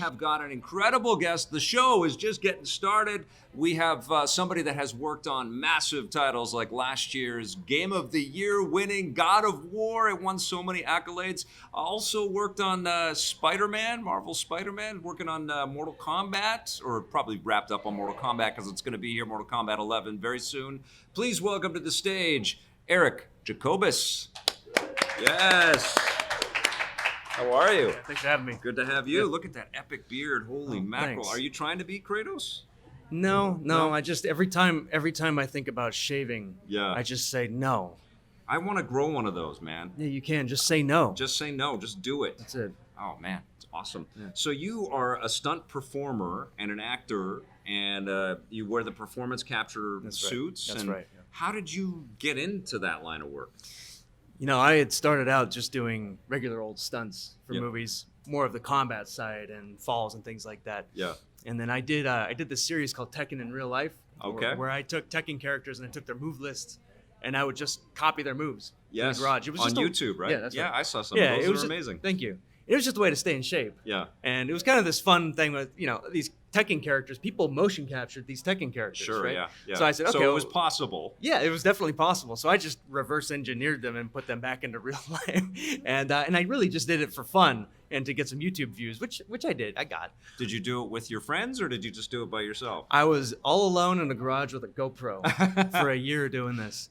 have got an incredible guest. The show is just getting started. We have somebody that has worked on massive titles like last year's Game of the Year winning God of War. It won so many accolades. Also worked on Spider-Man, Marvel Spider-Man, working on Mortal Kombat, or probably wrapped up on Mortal Kombat because it's going to be here, Mortal Kombat 11, very soon. Please welcome to the stage, Eric Jacobus. Yes. How are you? Yeah, thanks for having me. Good to have you. Yeah. Look at that epic beard. Holy mackerel. Thanks. Are you trying to beat Kratos? No. I just every time I think about shaving, I just say no. I want to grow one of those, man. Yeah, you can. Just say no. Just say no. Just do it. That's it. Oh, man. It's awesome. Yeah. So you are a stunt performer and an actor, and you wear the performance capture suits. That's right. Yeah. How did you get into that line of work? You know, I had started out just doing regular old stunts for movies, more of the combat side and falls and things like that. Yeah. And then I did this series called Tekken in Real Life, where I took Tekken characters and I took their move lists, and I would just copy their moves in the garage. It was on YouTube, right? Yeah, that's right. I saw some of those. It was amazing. Thank you. It was just a way to stay in shape. Yeah. And it was kind of this fun thing with, these Tekken characters. People motion captured these Tekken characters, sure, right? Yeah. So I said, okay. So it was possible. Yeah, it was definitely possible. So I just reverse engineered them and put them back into real life. And I really just did it for fun and to get some YouTube views, which I did. I got. Did you do it with your friends or did you just do it by yourself? I was all alone in a garage with a GoPro for a year doing this.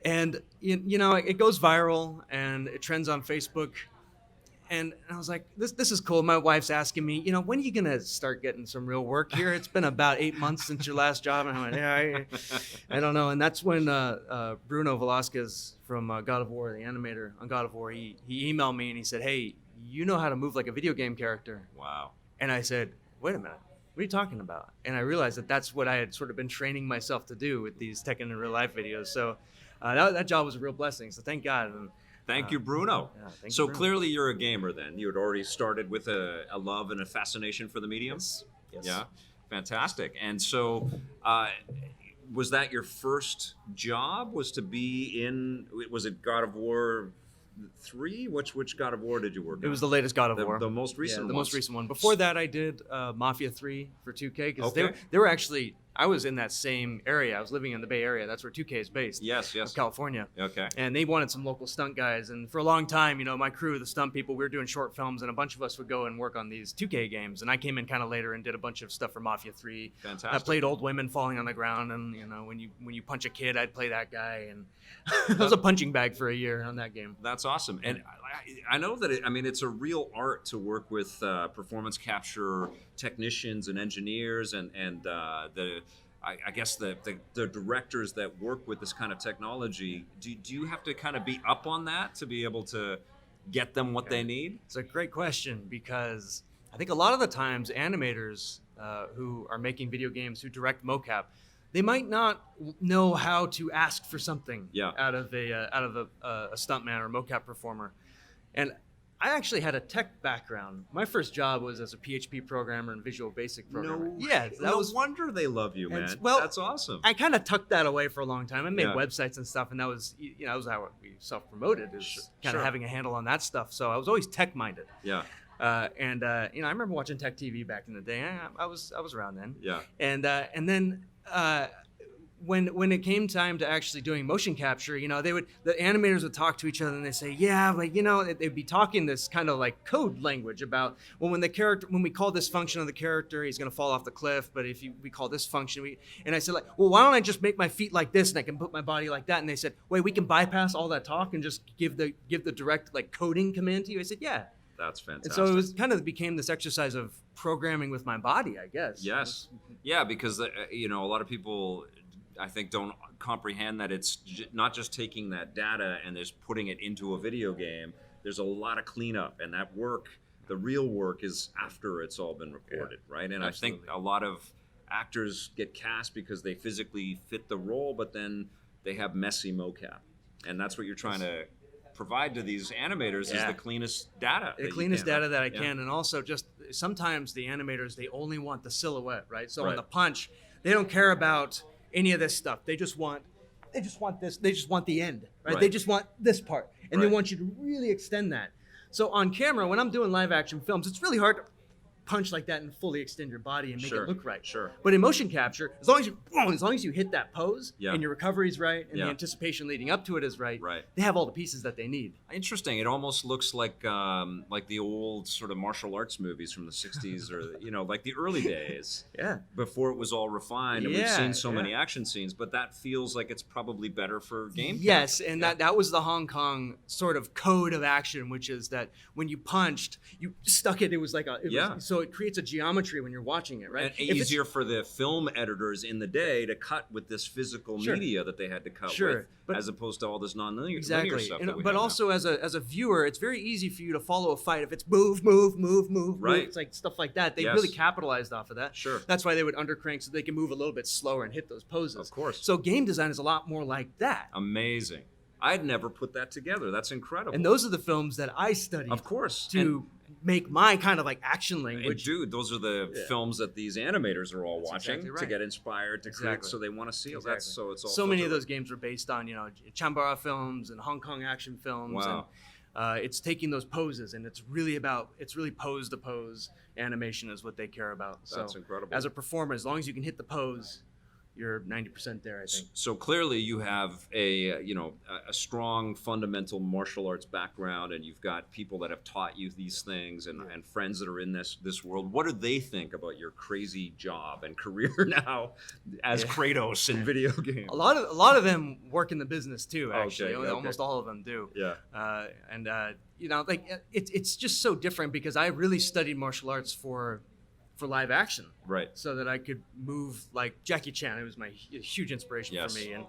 And, it goes viral and it trends on Facebook. And I was like, this is cool. My wife's asking me, when are you going to start getting some real work here? It's been about 8 months since your last job. And I went, I don't know. And that's when Bruno Velasquez from God of War, the animator on God of War, he emailed me and he said, hey, you know how to move like a video game character. Wow. And I said, wait a minute. What are you talking about? And I realized that that's what I had sort of been training myself to do with these Tekken in Real Life videos. So that job was a real blessing. So thank God. And, Thank you, Bruno. So clearly you're a gamer then. You had already started with a love and a fascination for the medium? Yes. Yeah, fantastic. And so was that your first job, was to be in, was it God of War 3? Which God of War did you work on? It was the latest God of War. The most recent one. The most recent one. Before that I did Mafia 3 for 2K because they were actually, I was in that same area. I was living in the Bay Area. That's where 2K is based. Yes. California. Okay. And they wanted some local stunt guys. And for a long time, my crew, the stunt people, we were doing short films, and a bunch of us would go and work on these 2K games. And I came in kind of later and did a bunch of stuff for Mafia 3. Fantastic. I played old women falling on the ground, and when you punch a kid, I'd play that guy. And I was a punching bag for a year on that game. That's awesome. And I know that it's a real art to work with performance capture technicians and engineers and I guess the directors that work with this kind of technology. Do you have to kind of be up on that to be able to get them what they need? It's a great question because I think a lot of the times animators who are making video games, who direct mocap, they might not know how to ask for something out of a stuntman or mocap performer. And I actually had a tech background. My first job was as a PHP programmer and Visual Basic programmer. No wonder they love you, man. Well, that's awesome. I kind of tucked that away for a long time. I made websites and stuff, and that was how we self-promoted, is kind of having a handle on that stuff. So I was always tech-minded. Yeah. I remember watching Tech TV back in the day. I was around then. Yeah. And then when it came time to actually doing motion capture, the animators would talk to each other and they say, they'd be talking this kind of like code language about, well, when we call this function of the character, he's going to fall off the cliff. But if we call this function, and I said, well, why don't I just make my feet like this and I can put my body like that? And they said, wait, we can bypass all that talk and just give the direct like coding command to you. I said, yeah. That's fantastic. And so it was became this exercise of programming with my body, I guess. Yes. Yeah, because a lot of people, I think, don't comprehend that it's not just taking that data and just putting it into a video game. There's a lot of cleanup, and that work, the real work, is after it's all been recorded, right? And absolutely. I think a lot of actors get cast because they physically fit the role, but then they have messy mocap, and that's what you're trying to provide to these animators is the cleanest data. The cleanest data that I can, and also just sometimes the animators, they only want the silhouette, right? So on the punch, they don't care about any of this stuff. They just want this. They just want the end, right? They just want this part, and they want you to really extend that. So on camera, when I'm doing live action films, it's really hard to punch like that and fully extend your body and make it look right. Sure. But in motion capture, as long as you hit that pose Yeah. and your recovery is right and Yeah. the anticipation leading up to it is right, Right. they have all the pieces that they need. Interesting. It almost looks like the old sort of martial arts movies from the 60s or, like the early days. Yeah. Before it was all refined and we've Yeah, seen so yeah. many action scenes, but that feels like it's probably better for game Yes, capture. and that was the Hong Kong sort of code of action, which is that when you punched, you stuck it. It was like so it creates a geometry when you're watching it, right? And easier for the film editors in the day to cut with this physical media that they had to cut with, as opposed to all this non-linear linear stuff. That we but have also now. as a viewer, it's very easy for you to follow a fight if it's move, move, move, move, Right. move. It's like stuff like that. They Yes. really capitalized off of that. Sure. That's why they would undercrank so they can move a little bit slower and hit those poses. Of course. So game design is a lot more like that. Amazing. I'd never put that together. That's incredible. And those are the films that I studied. Of course. To make my kind of like action language. And dude, those are the films that these animators are all watching exactly right. to get inspired to create, so they want to see it. Exactly. That's so it's all so many of filtered. those games were based on Chambara films and Hong Kong action films. Wow. And it's taking those poses and it's really pose to pose animation is what they care about. That's so incredible. As a performer, as long as you can hit the pose, you're 90% there, I think. So clearly you have a strong fundamental martial arts background, and you've got people that have taught you these things, and friends that are in this world. What do they think about your crazy job and career now as Kratos in video games? A lot of them work in the business too, actually. Okay. Almost all of them do. Yeah. It's just so different because I really studied martial arts for live action, Right. so that I could move like Jackie Chan. It was my huge inspiration for me. And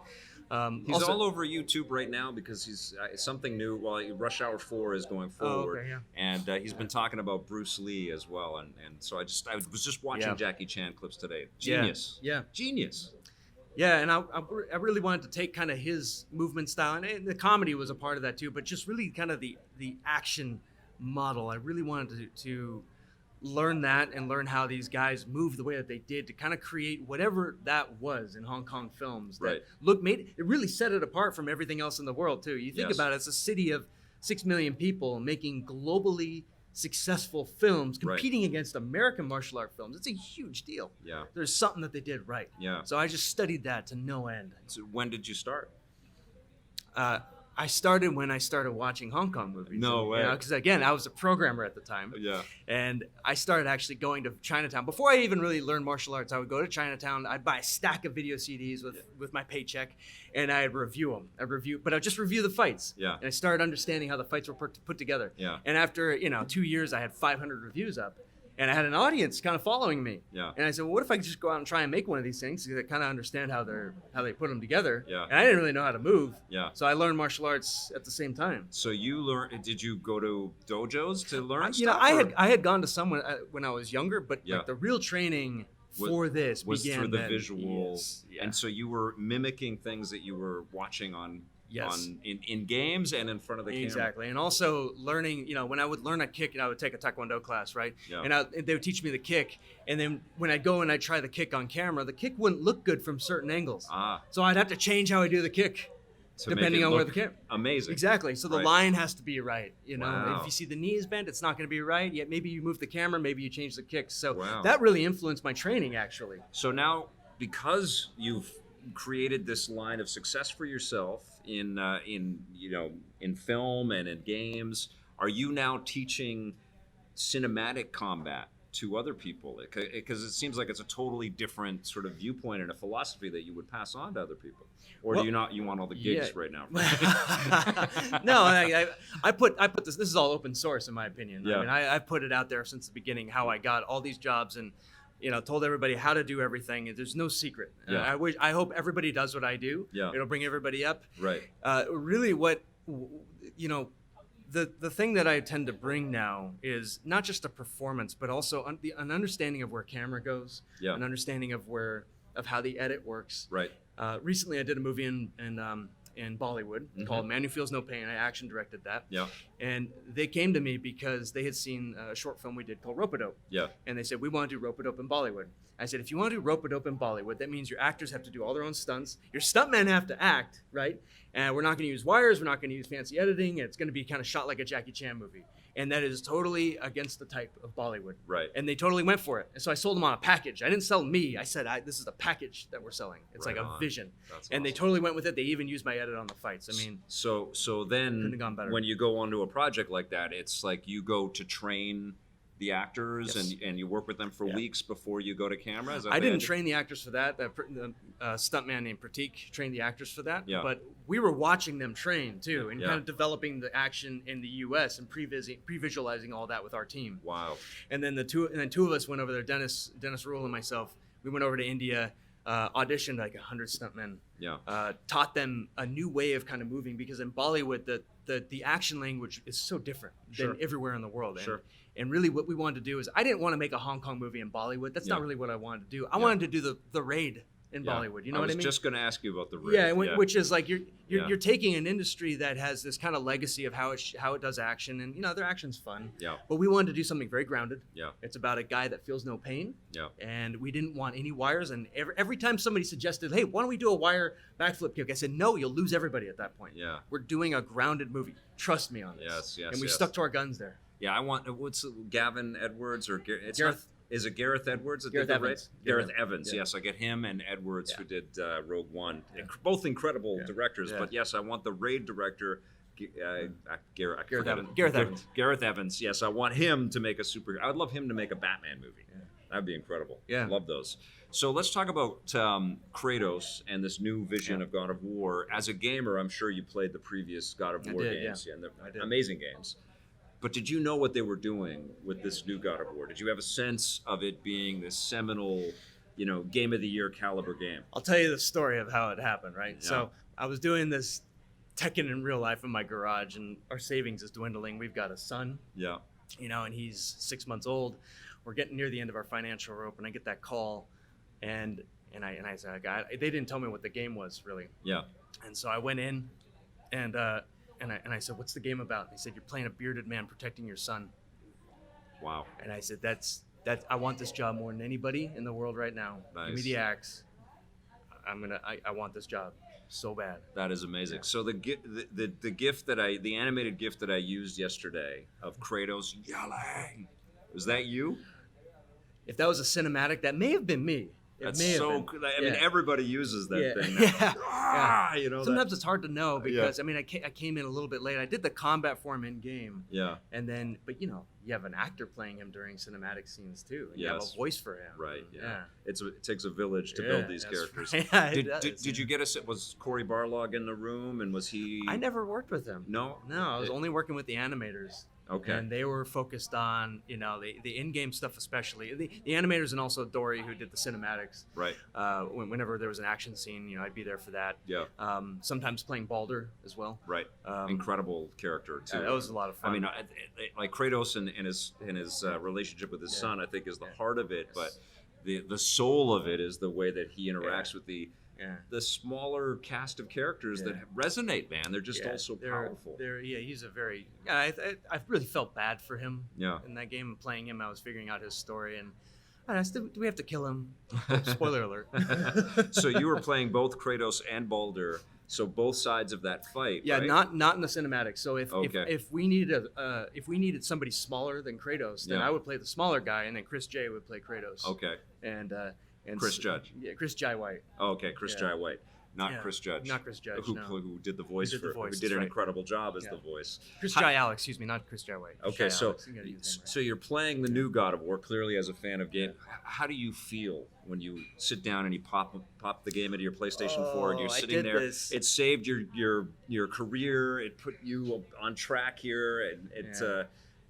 He's also, all over YouTube right now because he's something new. Well, Rush Hour 4 is going forward, and he's been talking about Bruce Lee as well. And so I was just watching Jackie Chan clips today. Genius, genius. Yeah, and I really wanted to take kind of his movement style, and the comedy was a part of that too. But just really kind of the action model. I really wanted to learn that and learn how these guys moved the way that they did to kind of create whatever that was in Hong Kong films that it really set it apart from everything else in the world too. You think about it, it's a city of 6 million people making globally successful films competing against American martial art films. It's a huge deal. Yeah. There's something that they did right. Yeah. So I just studied that to no end. So when did you start? I started when I started watching Hong Kong movies. No way. Because again, I was a programmer at the time. Yeah. And I started actually going to Chinatown. Before I even really learned martial arts, I would go to Chinatown. I'd buy a stack of video CDs with my paycheck, and I'd review them. But I'd just review the fights. Yeah. And I started understanding how the fights were put together. Yeah. And after 2 years, I had 500 reviews up. And I had an audience kind of following me. Yeah. And I said, well, what if I could just go out and try and make one of these things so that I kind of understand how they put them together. Yeah. And I didn't really know how to move. Yeah. So I learned martial arts at the same time. So did you go to dojos to learn You know, stuff? I had gone to some when I was younger, but Yeah. like the real training for this was began through the then. visuals. Yes. Yeah. And so you were mimicking things that you were watching in games and in front of the camera. Exactly. And also learning, when I would learn a kick, I would take a Taekwondo class, right? Yeah. And they would teach me the kick. And then when I'd go and I'd try the kick on camera, the kick wouldn't look good from certain angles. So I'd have to change how I do the kick depending on where the camera. Amazing. Exactly. So the line has to be right. Wow. If you see the knee is bent, it's not going to be right. Yet maybe you move the camera, maybe you change the kick. So Wow. that really influenced my training, actually. So now, because you've created this line of success for yourself in film and in games, are you now teaching cinematic combat to other people? Because it seems like it's a totally different sort of viewpoint and a philosophy that you would pass on to other people. Or do you not? You want all the gigs right now? No, I put this. This is all open source, in my opinion. Yeah. I mean, I put it out there since the beginning how I got all these jobs and told everybody how to do everything. There's no secret. Yeah. I hope everybody does what I do. Yeah. It'll bring everybody up. Right. Really, the thing that I tend to bring now is not just a performance, but also an understanding of where camera goes. Yeah. An understanding of how the edit works. Right. Recently, I did a movie in Bollywood called Man Who Feels No Pain. I action directed that. Yeah. And they came to me because they had seen a short film we did called Rope-a-Dope. Yeah. And they said, we want to do Rope-a-Dope in Bollywood. I said, if you want to do Rope-a-Dope in Bollywood, that means your actors have to do all their own stunts. Your stuntmen have to act, right? and we're not going to use wires. We're not going to use fancy editing. It's going to be kind of shot like a Jackie Chan movie. And that is totally against the type of Bollywood. Right. And they totally went for it. And so I sold them on a package. I didn't sell me. I said, this is a package that we're selling. It's Right like a on. vision. That's and they awesome. totally went with it. They even used my edit on the fights. I mean, So couldn't then have gone better. when you go onto a project like that, it's like you go to train the actors Yes. and you work with them for Yeah. weeks before you go to camera? Is that I the didn't idea? train the actors for that. The stuntman named Pratik trained the actors for that. Yeah. But we were watching them train too, and Yeah. kind of developing the action in the U.S. and pre-visualizing all that with our team. Wow. And then two of us went over there. Dennis Rule and myself. We went over to India, auditioned like 100 stuntmen. Yeah. Taught them a new way of kind of moving, because in Bollywood the action language is so different Sure. than everywhere in the world. Sure. And really what we wanted to do is, I didn't want to make a Hong Kong movie in Bollywood. That's Yeah. not really what I wanted to do. I Yeah. wanted to do the raid in Yeah. Bollywood. You know what I mean? I was just going to ask you about the raid. Yeah, which is like Yeah. you're taking an industry that has this kind of legacy of how it does action, and their action's fun. Yeah. But we wanted to do something very grounded. Yeah. It's about a guy that feels no pain. Yeah. And we didn't want any wires. And every time somebody suggested, hey, why don't we do a wire backflip kick? I said, no, you'll lose everybody at that point. Yeah. We're doing a grounded movie. Trust me on this. Yes, And we yes. stuck to our guns there. Yeah, I want. What's Gavin Edwards or it's Gareth- not, is it Gareth Edwards? That Gareth did the Evans. raid? Gareth Gareth- Evans. yeah. Yes, I get him and Edwards Yeah. who did Rogue One. Yeah. Both incredible Yeah. directors. Yeah. But yes, I want the raid director. Gareth Evans. Gareth Evans. Gareth Evans. Yes, I want him to make a super. I would love him to make a Batman movie. Yeah. That'd be incredible. Yeah. Love those. So let's talk about Kratos and this new vision Yeah. of God of War. As a gamer, I'm sure you played the previous God of I War did, games. yeah. And they're I did. amazing games. But did you know what they were doing with this new God of War? Did you have a sense of it being this seminal, game of the year caliber game? I'll tell you the story of how it happened, right? Yeah. So I was doing this Tekken in real life in my garage, and our savings is dwindling. We've got a son, Yeah. and he's 6 months old. We're getting near the end of our financial rope, and I get that call, and I said, they didn't tell me what the game was really. Yeah. And so I went in, and I said, what's the game about? And he said, you're playing a bearded man protecting your son. Wow. And I said, that's I want this job more than anybody in the world right now. Give me Nice. the axe. I want this job so bad. That is amazing. Yeah. So the gift the animated gift that I used yesterday of Kratos yelling, was that you? If that was a cinematic, that may have been me. It That's may have so been. cool. I mean, Yeah. everybody uses that Yeah. thing now. Yeah. Ah, that- Sometimes it's hard to know because Yeah. I came in a little bit late. I did the combat form in game, Yeah. and then but you have an actor playing him during cinematic scenes too. And You have Yes. a voice for him. Right. Yeah. Yeah. It takes a village to Yeah, build these that's characters. right. Yeah, it Did, does, did you get was Cory Barlog in the room, and was he? I never worked with him. No. No, I was only working with the animators. Okay. And they were focused on, the in-game stuff, especially the animators, and also Dory, who did the cinematics. Right. Whenever there was an action scene, I'd be there for that. Yeah. Sometimes playing Balder as well. Right. Incredible character too. Yeah, that was a lot of fun. I mean, like Kratos and his relationship with his son, I think, is the heart of it. But the soul of it is the way that he interacts with the smaller cast of characters that resonate. Man, they're just all so powerful. He's a very. I really felt bad for him. Yeah. In that game, playing him, I was figuring out his story, and I asked, do we have to kill him? Spoiler alert. So you were playing both Kratos and Balder. So both sides of that fight. Yeah, right? not in the cinematic. So if we needed somebody smaller than Kratos, then Yeah. I would play the smaller guy, and then Chris J would play Kratos. Okay. And Chris Judge. Yeah, Chris Jai White. Oh, okay, Chris Jai White, not Yeah. Chris Judge. Not Chris Judge, Who no. who did the voice Who did the voice, who did that's an right. incredible job as Yeah. the voice. Chris Jai Alex, excuse me, not Chris Jai White. Chris Okay, Jai so Alex. You gotta use his name right. so you're playing the new God of War clearly as a fan of game. How do you feel when you sit down and you pop the game into your PlayStation 4 and you're Oh, I sitting did there? this. It saved your career. It put you on track here, and it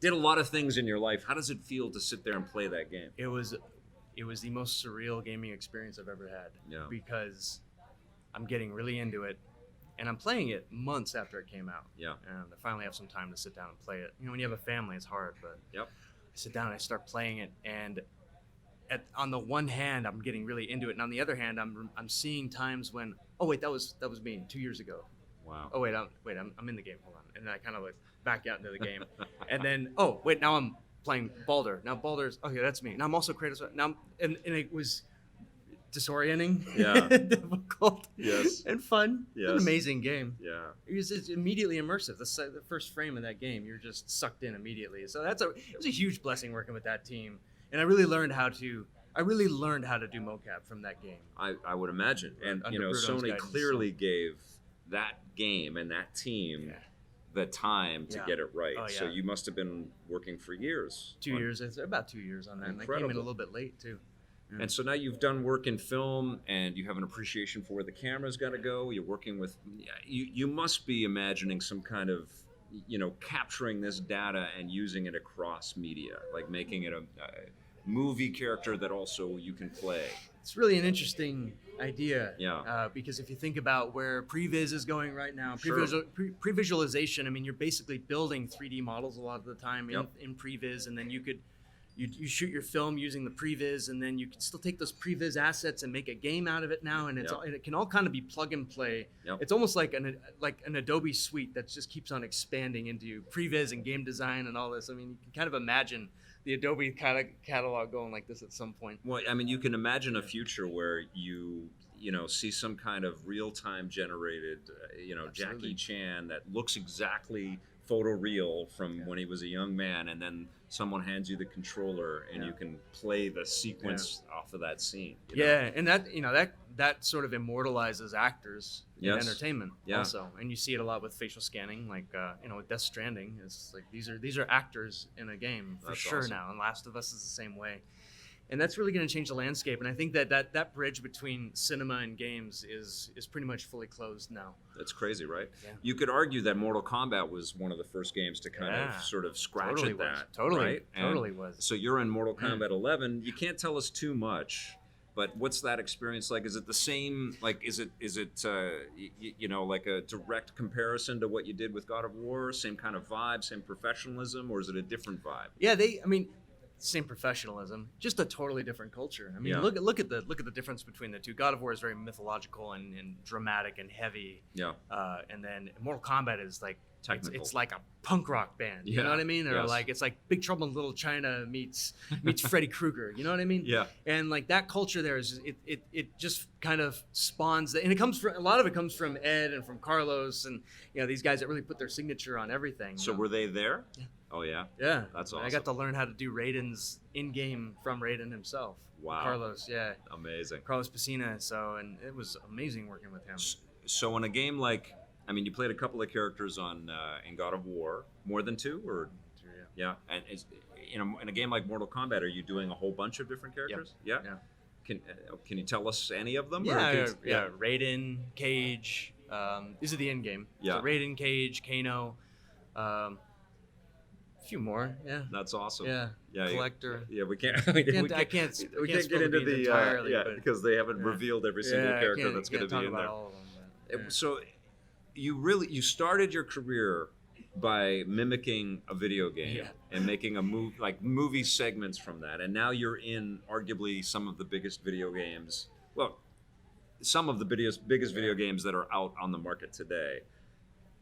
did a lot of things in your life. How does it feel to sit there and play that game? It was the most surreal gaming experience I've ever had. Yeah. Because I'm getting really into it, and I'm playing it months after it came out. Yeah. And I finally have some time to sit down and play it. When you have a family, it's hard, but Yep. I sit down and I start playing it, and on the one hand, I'm getting really into it, and on the other hand, I'm seeing times when, oh wait, that was me 2 years ago. Wow. Oh wait, I'm in the game. Hold on, and then I kind of like back out into the game, and then oh wait, now I'm playing Balder. Now Balder's okay. That's me. Now I'm also Kratos. Now and it was disorienting, Yeah. difficult, Yes. and fun. It's an Yes. amazing game. Yeah. It's immediately immersive. The first frame of that game, you're just sucked in immediately. So it was a huge blessing working with that team, and I really learned how to do mocap from that game. I would imagine. And, Under you know, Bruno's Sony guidance, clearly gave that game and that team the time to Yeah. get it right. Oh, So yeah. you must have been working for years. 2 years. It's about 2 years on that. And I came in Incredible. a little bit late too. And so now you've done work in film and you have an appreciation for where the camera's got to go. You're working with, you must be imagining some kind of, you know, capturing this data and using it across media, like making it a movie character that also you can play. It's really an interesting idea. Yeah. Because if you think about where previs is going right now, Sure. pre-visualization, I mean, you're basically building 3D models a lot of the time Yep. in previs, and then you shoot your film using the previs, and then you can still take those previs assets and make a game out of it now, and Yep. and it can all kind of be plug and play. Yep. It's almost like an Adobe suite that just keeps on expanding into previs and game design and all this. I mean, you can kind of imagine the Adobe kind of catalog going like this at some point. Well, I mean, you can imagine a future where you know, see some kind of real-time generated, you know, Absolutely. Jackie Chan that looks exactly photoreal from when he was a young man, and then someone hands you the controller and you can play the sequence off of that scene. You know? Yeah, and that sort of immortalizes actors in Yes. entertainment Yeah. also, and you see it a lot with facial scanning, like you know, with Death Stranding. It's like these are actors in a game for That's sure awesome. now, and Last of Us is the same way. And that's really going to change the landscape. And I think that bridge between cinema and games is pretty much fully closed now. That's crazy, right? Yeah. You could argue that Mortal Kombat was one of the first games to kind Yeah. of sort of scratch Totally at was. that. Totally, right? And totally was. So you're in Mortal Kombat 11. You can't tell us too much, but what's that experience like? Is it the same? Like, is it you know, like a direct comparison to what you did with God of War? Same kind of vibe, same professionalism, or is it a different vibe? Yeah, same professionalism, just a totally different culture. I mean, Yeah. look at the difference between the two. God of War is very mythological and dramatic and heavy. Yeah. And then Mortal Kombat is like Technical. It's like a punk rock band. You Yeah. know what I mean? Or Yes. like it's like Big Trouble in Little China meets Freddy Krueger. You know what I mean? Yeah. And like that culture there is it just kind of spawns and it comes from a lot of it comes from Ed and from Carlos and you know these guys that really put their signature on everything. So you know? were they there? Yeah. Oh yeah. Yeah, That's I awesome. got to learn how to do Raiden's in-game from Raiden himself. Wow. Carlos, yeah, Amazing. Carlos Pacina. So, and it was amazing working with him. So in a game like, I mean, you played a couple of characters on in God of War, more than two, or yeah, and in a game like Mortal Kombat, are you doing a whole bunch of different characters? Yeah. Yeah. Can you tell us any of them? Yeah, Or yeah. Raiden, Cage. These are the in-game. Yeah. So Raiden, Cage, Kano. A few more. Yeah. That's awesome. Yeah. Yeah. Collector. Yeah, we can't. I can't get spill into the the beans entirely, yeah, but- because they haven't Yeah. revealed every single Yeah, I character can't- that's going to can't be talk in about there. all of them, but, yeah. So you started your career by mimicking a video game Yeah. and making a movie segments from that, and now you're in arguably some of the biggest video games. Well, some of the biggest video games that are out on the market today.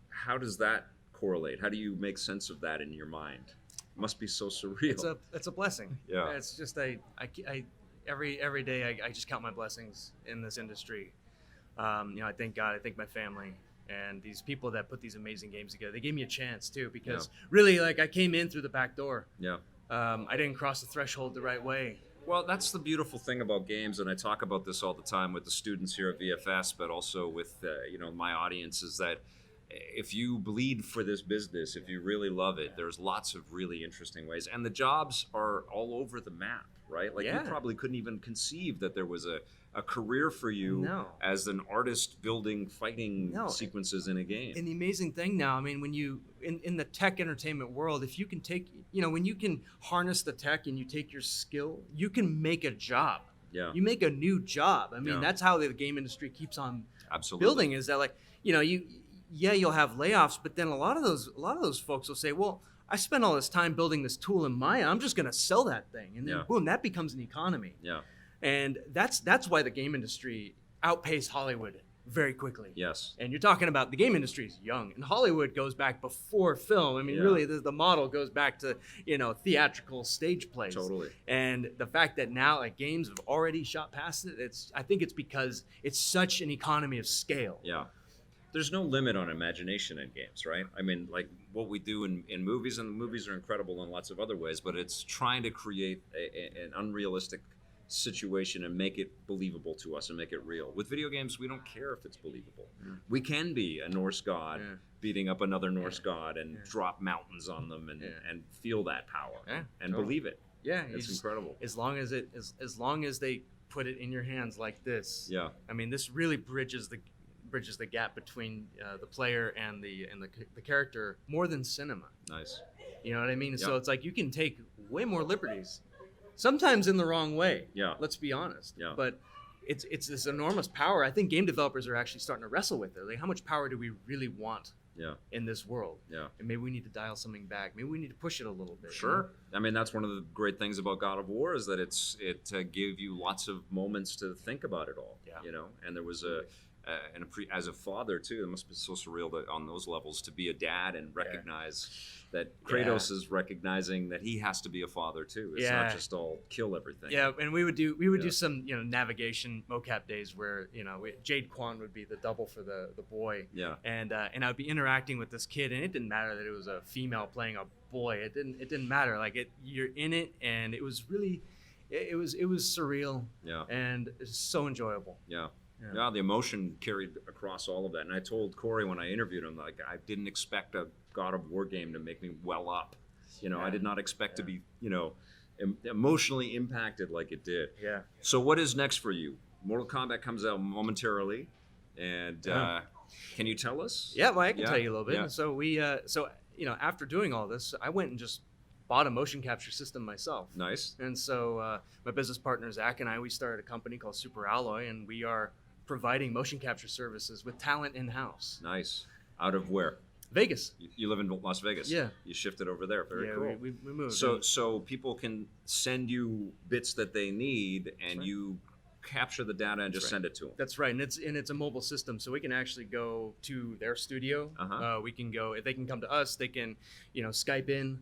How does that correlate? How do you make sense of that in your mind? It must be so surreal. It's a blessing. Yeah. It's just every day I just count my blessings in this industry. You know, I thank God, I thank my family, and these people that put these amazing games together. They gave me a chance too, because really, like, I came in through the back door. Yeah. I didn't cross the threshold the right way. Well, that's the beautiful thing about games, and I talk about this all the time with the students here at VFS, but also with my audience, is that if you bleed for this business, if you really love it, there's lots of really interesting ways, and the jobs are all over the map, right? Like you probably couldn't even conceive that there was a career for you as an artist building fighting sequences in a game. And the amazing thing now, I mean, when you in the tech entertainment world, if you can take, when you can harness the tech and you take your skill, you can make a job. Yeah. You make a new job. I mean, that's how the game industry keeps on building. Is that like, you'll have layoffs, but then a lot of those folks will say, well, I spent all this time building this tool in Maya. I'm just going to sell that thing, and then boom, that becomes an economy. Yeah. And that's why the game industry outpaced Hollywood very quickly. Yes. And you're talking about the game industry is young, and Hollywood goes back before film. I mean, Yeah. really, the model goes back to, theatrical stage plays. Totally. And the fact that now like games have already shot past it, I think it's because it's such an economy of scale. Yeah. There's no limit on imagination in games, right? I mean, like what we do in movies, and movies are incredible in lots of other ways, but it's trying to create an unrealistic situation and make it believable to us and make it real. With video games, we don't care if it's believable. We can be a Norse god beating up another Norse god and drop mountains on them and feel that power and believe it. Yeah, it's incredible. As long as they put it in your hands like this. Yeah. I mean, this really bridges the gap between the player and the character more than cinema. Nice. You know what I mean? Yeah. So it's like you can take way more liberties, sometimes in the wrong way. Yeah. Let's be honest. Yeah. But it's this enormous power. I think game developers are actually starting to wrestle with it. Like, how much power do we really want in this world? Yeah. And maybe we need to dial something back. Maybe we need to push it a little bit. Sure. I mean, that's one of the great things about God of War is that it gave you lots of moments to think about it all. Yeah. And there was as a father too, it must be so surreal that on those levels to be a dad and recognize that Kratos is recognizing that he has to be a father too. It's not just all kill everything. Yeah, and we would do some navigation mocap days where Jade Kwan would be the double for the boy. Yeah. And I'd be interacting with this kid, and it didn't matter that it was a female playing a boy. It didn't matter. Like you're in it, and it was really, it was surreal. Yeah. And it's so enjoyable. Yeah. Yeah, the emotion carried across all of that. And I told Corey when I interviewed him, like, I didn't expect a God of War game to make me well up. I did not expect to be, emotionally impacted like it did. Yeah. So what is next for you? Mortal Kombat comes out momentarily. And can you tell us? Yeah, well, I can tell you a little bit. Yeah. So we, after doing all this, I went and just bought a motion capture system myself. Nice. And so my business partner, Zach, and I, we started a company called Super Alloy, and we are providing motion capture services with talent in-house. Nice. Out of where? Vegas. You live in Las Vegas. Yeah. You shifted over there. Very cool. We moved. So people can send you bits that they need, and you capture the data and just send it to them. That's right, and it's a mobile system, so we can actually go to their studio. We can go, if they can come to us, they can, Skype in.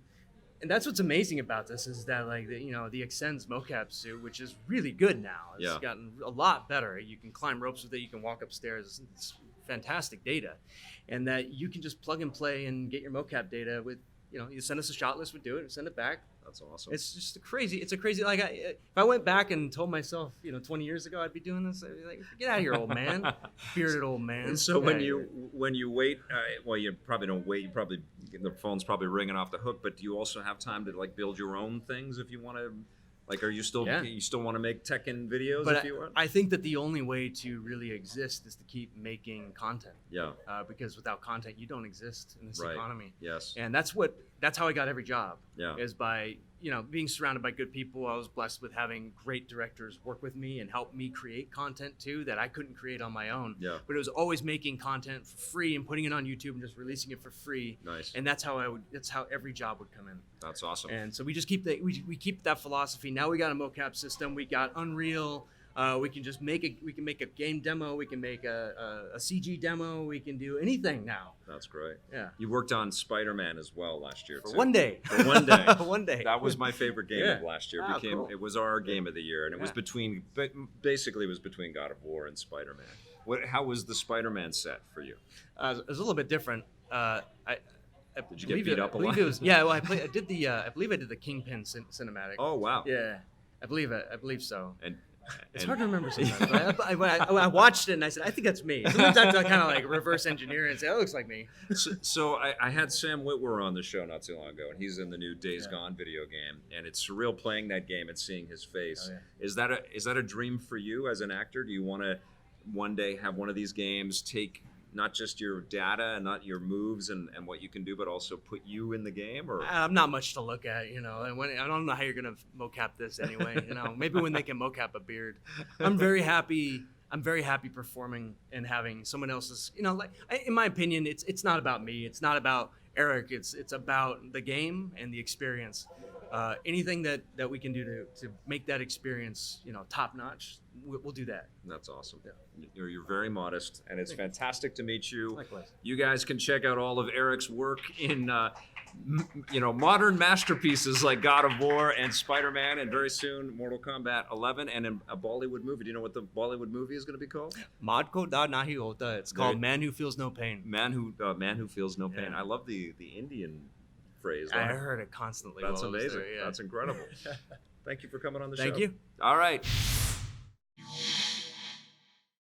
And that's what's amazing about this is that the Extends mocap suit, which is really good now. It's gotten a lot better. You can climb ropes with it. You can walk upstairs. It's fantastic data, and that you can just plug and play and get your mocap data with. You send us a shot list, we do it, and send it back. That's awesome. It's just a crazy. Like if I went back and told myself, 20 years ago I'd be doing this, I'd be like, get out of here, old man, bearded old man. And so when you wait, well, you probably don't wait. You probably the phone's probably ringing off the hook. But do you also have time to build your own things if you want to? Are you still you still want to make Tekken videos? But if you want? I think that the only way to really exist is to keep making content. Yeah. Because without content, you don't exist in this economy. Yes. And that's how I got every job. Yeah. Is by being surrounded by good people. I was blessed with having great directors work with me and help me create content too that I couldn't create on my own. Yeah. But it was always making content for free and putting it on YouTube and just releasing it for free. Nice. And that's how every job would come in. That's awesome. And so we just keep we keep that philosophy. Now we got a mocap system. We got Unreal. We can just make a game demo. We can make a CG demo. We can do anything now. That's great. Yeah. You worked on Spider-Man as well last year. For too. one day. For one day. One day. That was my favorite game of last year. Cool. It was our game of the year, and it was between God of War and Spider-Man. How was the Spider-Man set for you? It was a little bit different. Did you get beat up a lot? Well, I believe I did the Kingpin cinematic. Oh wow. Yeah, I believe so. And it's hard to remember sometimes. But I watched it and I said, I think that's me. Sometimes I have to kind of reverse engineer and say, that looks like me. So I had Sam Witwer on the show not too long ago, and he's in the new Days Gone video game, and it's surreal playing that game and seeing his face. Oh, yeah. Is that a dream for you as an actor? Do you want to one day have one of these games take not just your data and not your moves and what you can do, but also put you in the game? Or I'm not much to look at, and I don't know how you're gonna mocap this anyway. Maybe when they can mocap a beard. I'm very happy performing and having someone else's. In my opinion, it's not about me. It's not about Eric. It's about the game and the experience. anything that we can do to make that experience, top notch, we'll do that. That's awesome. Yeah. You're very modest, and it's fantastic to meet you. Likewise. You guys can check out all of Eric's work in, modern masterpieces like God of War and Spider-Man, and very soon Mortal Kombat 11, and in a Bollywood movie. Do you know what the Bollywood movie is going to be called? Maad ko da nahi hota. It's called Man Who Feels No Pain. Man Who Feels No Pain. Yeah. I love the Indian phrase. I heard it constantly. That's while I was amazing. there, yeah. That's incredible. Thank you for coming on the show. Thank you. All right.